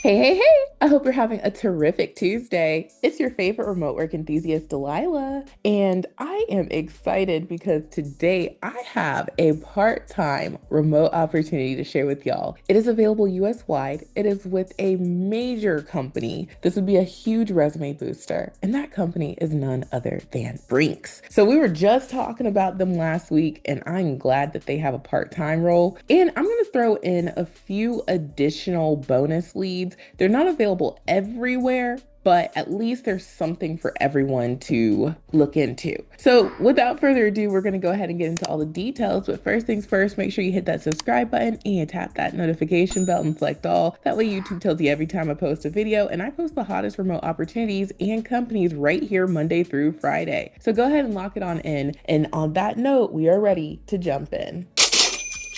Hey, hey, hey! I hope you're having a terrific Tuesday. It's your favorite remote work enthusiast, Delilah, and I am excited because today I have a part-time remote opportunity to share with y'all. It is available US wide. It is with a major company. This would be a huge resume booster, and that company is none other than Brinks. So we were just talking about them last week, and I'm glad that they have a part-time role. And I'm going to throw in a few additional bonus leads. They're not available everywhere, but at least there's something for everyone to look into. So without further ado, we're going to go ahead and get into all the details. But first things first, make sure you hit that subscribe button and tap that notification bell and select all. That way YouTube tells you every time I post a video, and I post the hottest remote opportunities and companies right here Monday through Friday. So go ahead and lock it on in. And on that note, we are ready to jump in.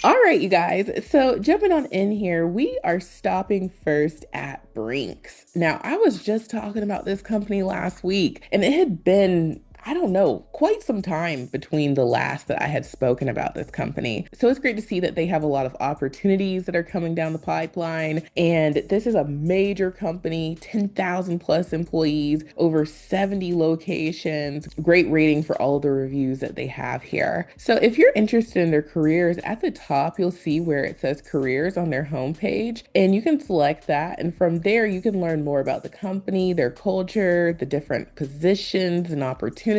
All right, you guys. So jumping on in here, we are stopping first at Brinks. Now, I was just talking about this company last week, and it had been, I don't know, quite some time between the last that I had spoken about this company. So it's great to see that they have a lot of opportunities that are coming down the pipeline. And this is a major company, 10,000 plus employees, over 70 locations, great rating for all of the reviews that they have here. So if you're interested in their careers, at the top, you'll see where it says careers on their homepage, and you can select that. And from there, you can learn more about the company, their culture, the different positions and opportunities,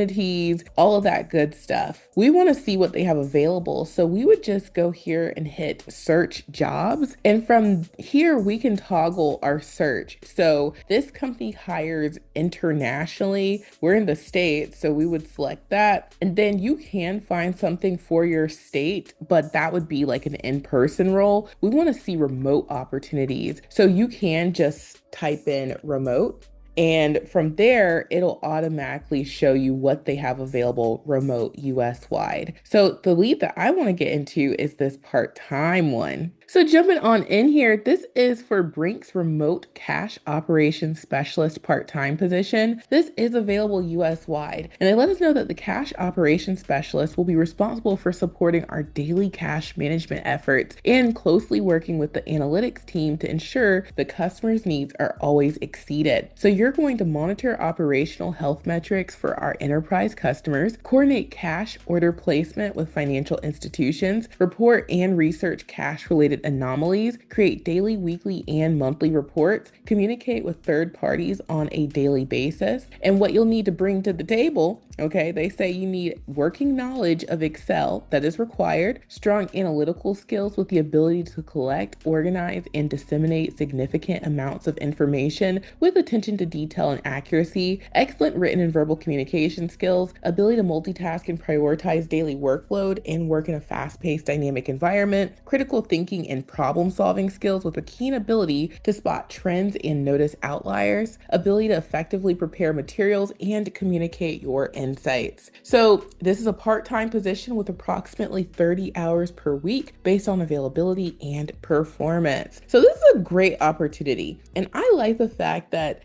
all of that good stuff. We want to see what they have available. So we would just go here and hit search jobs. And from here, we can toggle our search. So this company hires internationally. We're in the States, so we would select that. And then you can find something for your state, but that would be like an in-person role. We want to see remote opportunities. So you can just type in remote. And from there, it'll automatically show you what they have available remote US wide. So the lead that I want to get into is this part-time one. So jumping on in here, this is for Brink's remote cash operations specialist part-time position. This is available US wide. And they let us know that the cash operations specialist will be responsible for supporting our daily cash management efforts and closely working with the analytics team to ensure the customer's needs are always exceeded. So you're going to monitor operational health metrics for our enterprise customers, coordinate cash order placement with financial institutions, report and research cash-related anomalies, create daily, weekly, and monthly reports, communicate with third parties on a daily basis. And what you'll need to bring to the table, okay, they say you need working knowledge of Excel that is required, strong analytical skills with the ability to collect, organize, and disseminate significant amounts of information with attention to detail and accuracy, excellent written and verbal communication skills, ability to multitask and prioritize daily workload and work in a fast-paced dynamic environment, critical thinking and problem-solving skills with a keen ability to spot trends and notice outliers, ability to effectively prepare materials and communicate your insights. So this is a part-time position with approximately 30 hours per week based on availability and performance. So this is a great opportunity. And I like the fact that,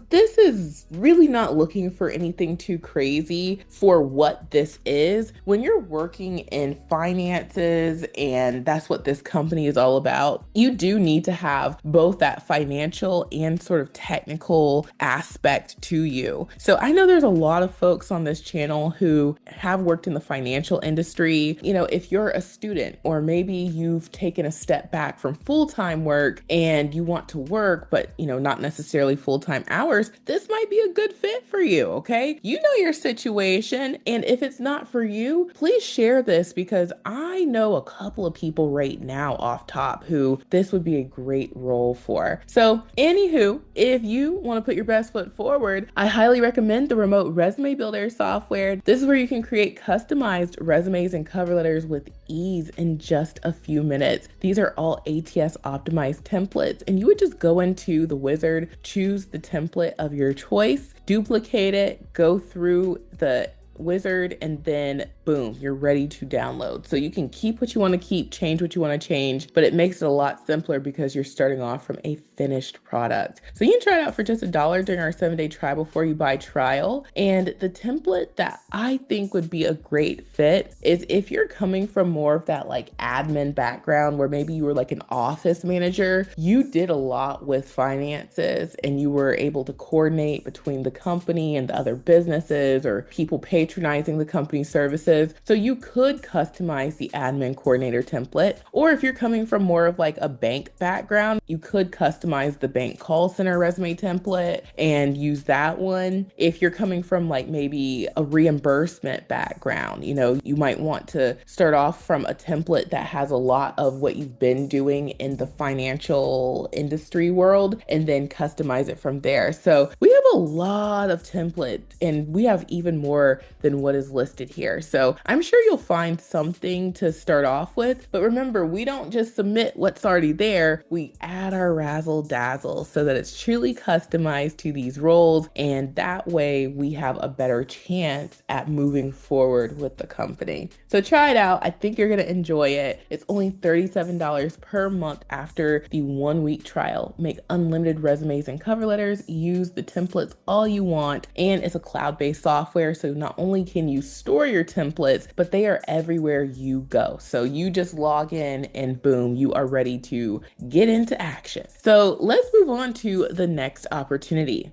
this is really not looking for anything too crazy for what this is. When you're working in finances, and that's what this company is all about, you do need to have both that financial and sort of technical aspect to you. So I know there's a lot of folks on this channel who have worked in the financial industry. If you're a student, or maybe you've taken a step back from full-time work and you want to work, but not necessarily full-time hours, this might be a good fit for you, okay? You know your situation, and if it's not for you, please share this, because I know a couple of people right now off top who this would be a great role for. So anywho, if you want to put your best foot forward, I highly recommend the remote resume builder software. This is where you can create customized resumes and cover letters with ease in just a few minutes. These are all ATS optimized templates, and you would just go into the wizard, choose the template of your choice, duplicate it, go through the wizard, and then boom, you're ready to download. So you can keep what you want to keep, change what you want to change, but it makes it a lot simpler because you're starting off from a finished product. So you can try it out for just $1 during our 7-day trial before you buy trial. And the template that I think would be a great fit is if you're coming from more of that like admin background where maybe you were like an office manager, you did a lot with finances and you were able to coordinate between the company and the other businesses or people patronizing the company services. So you could customize the admin coordinator template. Or if you're coming from more of like a bank background, you could customize the bank call center resume template and use that one. If you're coming from like maybe a reimbursement background, you might want to start off from a template that has a lot of what you've been doing in the financial industry world and then customize it from there. So we have a lot of templates and we have even more than what is listed here. So I'm sure you'll find something to start off with. But remember, we don't just submit what's already there. We add our razzle dazzle so that it's truly customized to these roles. And that way we have a better chance at moving forward with the company. So try it out. I think you're going to enjoy it. It's only $37 per month after the 1-week trial. Make unlimited resumes and cover letters. Use the templates all you want. And it's a cloud-based software. So not only can you store your templates, but they are everywhere you go. So you just log in and boom, you are ready to get into action. So let's move on to the next opportunity.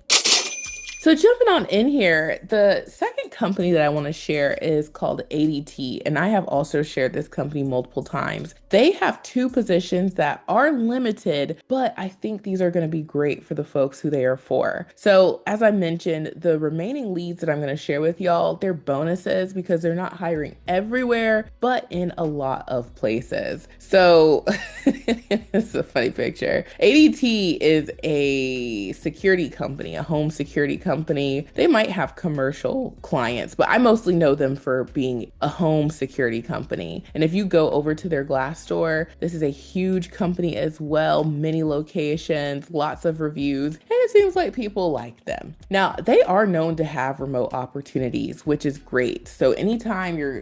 So jumping on in here, the second company that I want to share is called ADT, and I have also shared this company multiple times. They have 2 positions that are limited, but I think these are going to be great for the folks who they are for. So as I mentioned, the remaining leads that I'm going to share with y'all, they're bonuses because they're not hiring everywhere, but in a lot of places. So it's a funny picture. ADT is a security company, a home security company. They might have commercial clients, but I mostly know them for being a home security company. And if you go over to their Glassdoor, this is a huge company as well, many locations, lots of reviews, and it seems like people like them. Now, they are known to have remote opportunities, which is great. So anytime you're,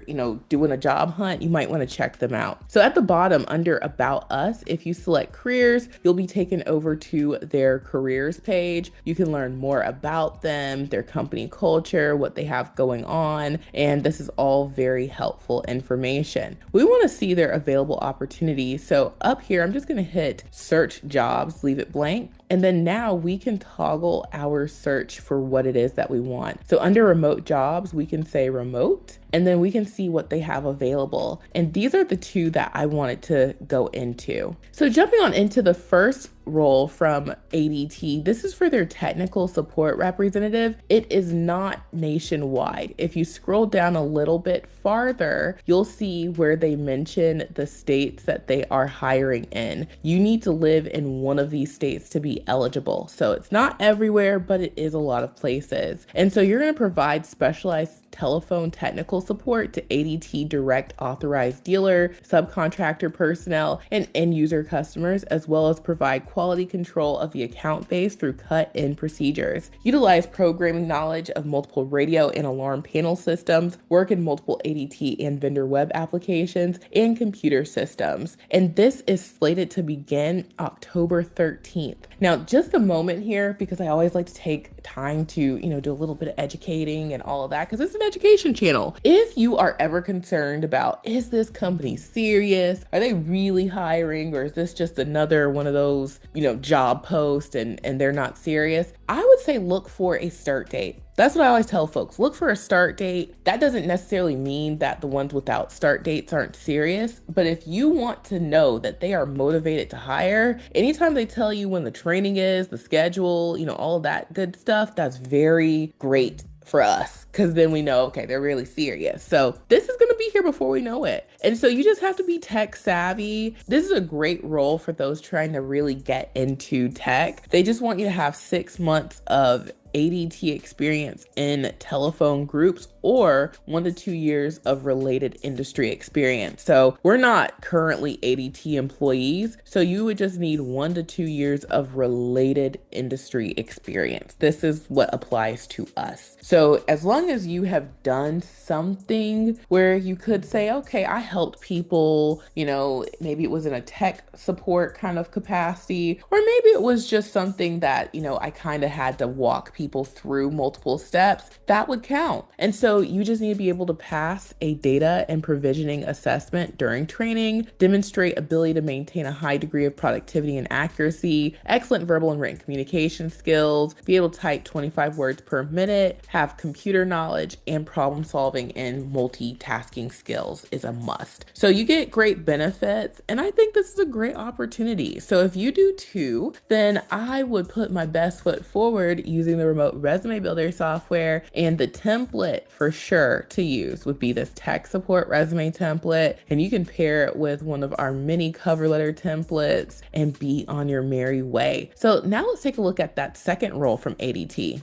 doing a job hunt, you might want to check them out. So at the bottom under About Us, if you select careers, you'll be taken over to their careers page. You can learn more about them, their company culture, what they have going on, and this is all very helpful information. We want to see their available opportunities. So up here, I'm just going to hit search jobs, leave it blank. And then now we can toggle our search for what it is that we want. So under remote jobs, we can say remote, and then we can see what they have available. And these are the 2 that I wanted to go into. So jumping on into the first role from ADT, this is for their technical support representative. It is not nationwide. If you scroll down a little bit farther, you'll see where they mention the states that they are hiring in. You need to live in one of these states to be eligible. So it's not everywhere, but it is a lot of places. And so you're going to provide specialized telephone technical support to ADT direct authorized dealer, subcontractor personnel, and end user customers, as well as provide quality control of the account base through cut-in procedures. Utilize programming knowledge of multiple radio and alarm panel systems, work in multiple ADT and vendor web applications, and computer systems. And this is slated to begin October 13th. Now, just a moment here, because I always like to take time to, do a little bit of educating and all of that, because it's an education channel. If you are ever concerned about, is this company serious? Are they really hiring? Or is this just another one of those, job posts and they're not serious? I would say look for a start date. That's what I always tell folks. Look for a start date. That doesn't necessarily mean that the ones without start dates aren't serious, but if you want to know that they are motivated to hire, anytime they tell you when the training is, the schedule, all of that good stuff, that's very great for us, because then we know, okay, they're really serious. So this is going to be here before we know it. And so you just have to be tech savvy. This is a great role for those trying to really get into tech. They just want you to have 6 months of ADT experience in telephone groups or 1 to 2 years of related industry experience. So we're not currently ADT employees, so you would just need 1 to 2 years of related industry experience. This is what applies to us. So as long as you have done something where you could say, okay, I helped people, maybe it was in a tech support kind of capacity, or maybe it was just something that, I kind of had to walk people through multiple steps, that would count. And so you just need to be able to pass a data and provisioning assessment during training, demonstrate ability to maintain a high degree of productivity and accuracy, excellent verbal and written communication skills, be able to type 25 words per minute, have computer knowledge, and problem solving and multitasking skills is a must. So you get great benefits, and I think this is a great opportunity. So if you do too, then I would put my best foot forward using the remote resume builder software, and the template for sure to use would be this tech support resume template, and you can pair it with one of our mini cover letter templates and be on your merry way. So now let's take a look at that second role from ADT.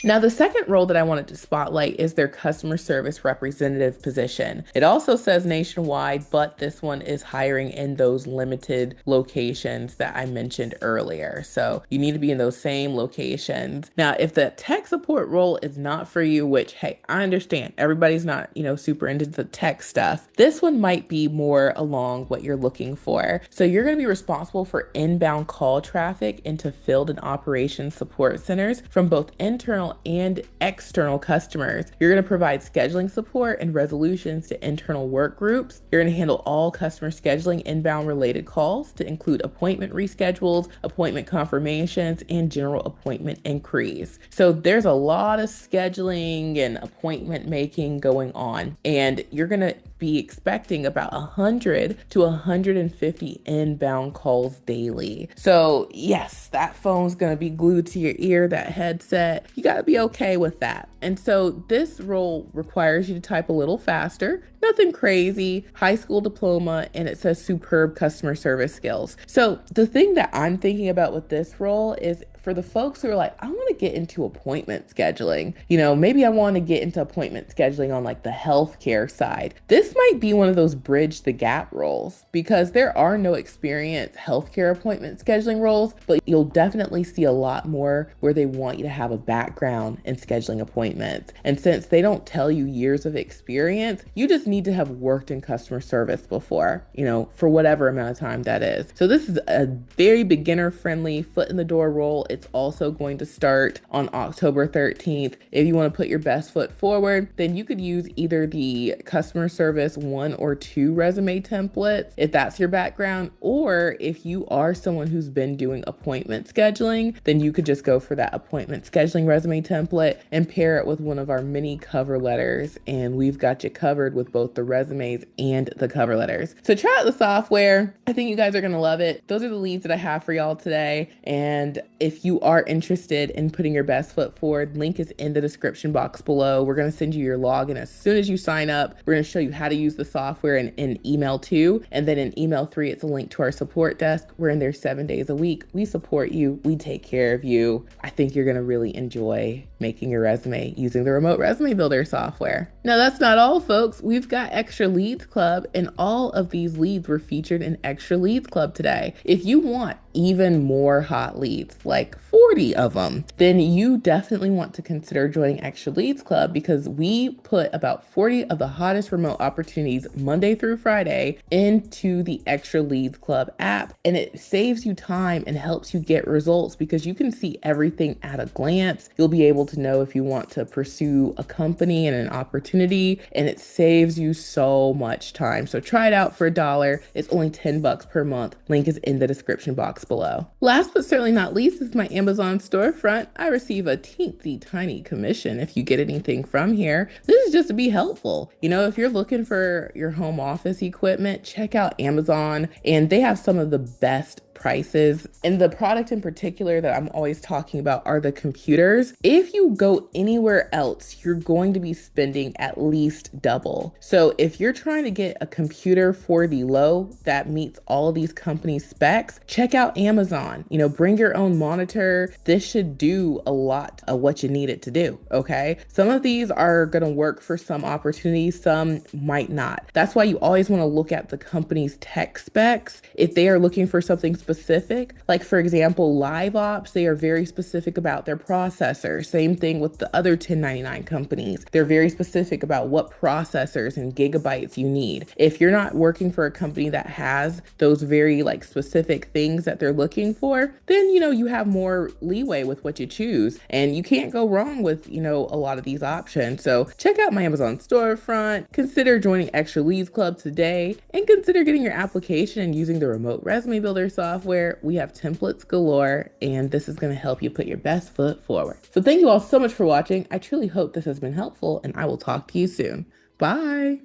Now, the second role that I wanted to spotlight is their customer service representative position. It also says nationwide, but this one is hiring in those limited locations that I mentioned earlier. So you need to be in those same locations. Now, if the tech support role is not for you, which, hey, I understand everybody's not, super into the tech stuff, this one might be more along what you're looking for. So you're going to be responsible for inbound call traffic into field and operations support centers from both internal and external customers. You're going to provide scheduling support and resolutions to internal work groups. You're going to handle all customer scheduling inbound related calls to include appointment reschedules, appointment confirmations, and general appointment inquiries. So there's a lot of scheduling and appointment making going on, and you're going to be expecting about 100 to 150 inbound calls daily. So yes, that phone's going to be glued to your ear, that headset. You got to be okay with that. And so this role requires you to type a little faster, nothing crazy, high school diploma, and it says superb customer service skills. So the thing that I'm thinking about with this role is for the folks who are like, I want to get into appointment scheduling, maybe I want to get into appointment scheduling on like the healthcare side. This might be one of those bridge the gap roles because there are no experienced healthcare appointment scheduling roles, but you'll definitely see a lot more where they want you to have a background in scheduling appointments. And since they don't tell you years of experience, you just need to have worked in customer service before, for whatever amount of time that is. So this is a very beginner friendly foot in the door role. It's also going to start on October 13th. If you want to put your best foot forward, then you could use either the customer service 1 or 2 resume templates, if that's your background, or if you are someone who's been doing appointment scheduling, then you could just go for that appointment scheduling resume template and pair it with one of our mini cover letters. And we've got you covered with both the resumes and the cover letters. So try out the software. I think you guys are going to love it. Those are the leads that I have for y'all today. And if you are interested in putting your best foot forward, link is in the description box below. We're going to send you your login as soon as you sign up. We're going to show you how to use the software in email 2. And then in email 3, it's a link to our support desk. We're in there 7 days a week. We support you. We take care of you. I think you're going to really enjoy making your resume using the remote resume builder software. Now, that's not all, folks. We've got Extra Leads Club, and all of these leads were featured in Extra Leads Club today. If you want even more hot leads, like 40 of them, then you definitely want to consider joining Extra Leads Club because we put about 40 of the hottest remote opportunities Monday through Friday into the Extra Leads Club app, and it saves you time and helps you get results because you can see everything at a glance. You'll be able to know if you want to pursue a company and an opportunity, and it saves you so much time. So try it out for $1. It's only $10 per month. Link is in the description box below. Last but certainly not least is my Amazon storefront. I receive a teensy tiny commission if you get anything from here. This is just to be helpful. If you're looking for your home office equipment, check out Amazon, and they have some of the best prices. And the product in particular that I'm always talking about are the computers. If you go anywhere else, you're going to be spending at least double. So if you're trying to get a computer for the low that meets all of these company specs, check out Amazon. Bring your own monitor. This should do a lot of what you need it to do. Okay. Some of these are going to work for some opportunities, some might not. That's why you always want to look at the company's tech specs. If they are looking for something specific, like for example, Live Ops, they are very specific about their processor. Same thing with the other 1099 companies. They're very specific about what processors and gigabytes you need. If you're not working for a company that has those very specific things that they're looking for, then you have more leeway with what you choose. And you can't go wrong with, a lot of these options. So check out my Amazon storefront, consider joining Extra Leads Club today, and consider getting your application and using the remote resume builder software. We have templates galore, and this is going to help you put your best foot forward. So thank you all so much for watching. I truly hope this has been helpful, and I will talk to you soon. Bye.